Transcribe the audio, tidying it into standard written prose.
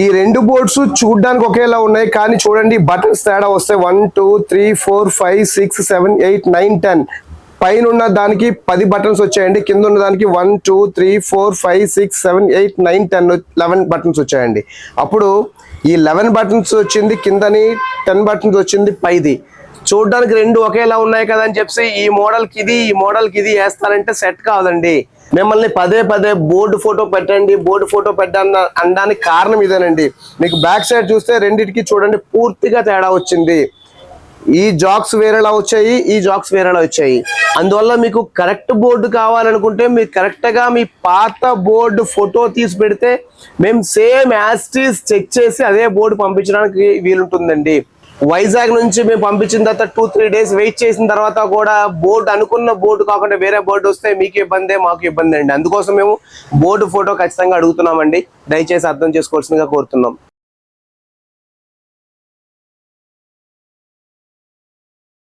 ఈ రెండు బోర్డ్స్ చూడడానికి ఒకేలా ఉన్నాయి, కానీ చూడండి బటన్స్ తేడా వస్తాయి. 1 2 3 4 5 6 7 8 9 10. పైన ఉన్న దానికి 10 బటన్స్ వచ్చాయండి, కింద ఉన్న దానికి 1 2 3 4 5 6 7 8 9 10 11 బటన్స్ వచ్చాయండి. అప్పుడు ఈ 11 బటన్స్ వచ్చింది కిందని, 10 బటన్స్ వచ్చింది పైది. చూడడానికి రెండు ఒకేలా ఉన్నాయి కదా అని చెప్పి ఈ మోడల్కి ఇది ఈ మోడల్కి ఇది వేస్తారంటే సెట్ కాదండి. మిమ్మల్ని పదే పదే బోర్డు ఫోటో పెట్టండి బోర్డు ఫోటో పెట్టండి అనడానికి కారణం ఇదేనండి. మీకు బ్యాక్ సైడ్ చూస్తే రెండింటికి చూడండి పూర్తిగా తేడా వచ్చింది. ఈ జాక్స్ వేరేలా వచ్చాయి, ఈ జాక్స్ వేరేలా వచ్చాయి. అందువల్ల మీకు కరెక్ట్ బోర్డు కావాలనుకుంటే మీరు కరెక్ట్గా మీ పాత బోర్డు ఫోటో తీసి పెడితే మేము సేమ్ యాస్టీస్ చెక్ చేసి అదే బోర్డు పంపించడానికి వీలుంటుందండి. వైజాగ్ నుంచి మేము పంపించిన తర్వాత 2-3 days వెయిట్ చేసిన తర్వాత కూడా బోర్డు అనుకున్న బోర్డు కాకుండా వేరే బోర్డు వస్తే మీకు ఇబ్బందే మాకు ఇబ్బంది అండి. అందుకోసం మేము బోర్డు ఫోటో ఖచ్చితంగా అడుగుతున్నామండి. దయచేసి అర్థం చేసుకోవాల్సిందిగా కోరుతున్నాం.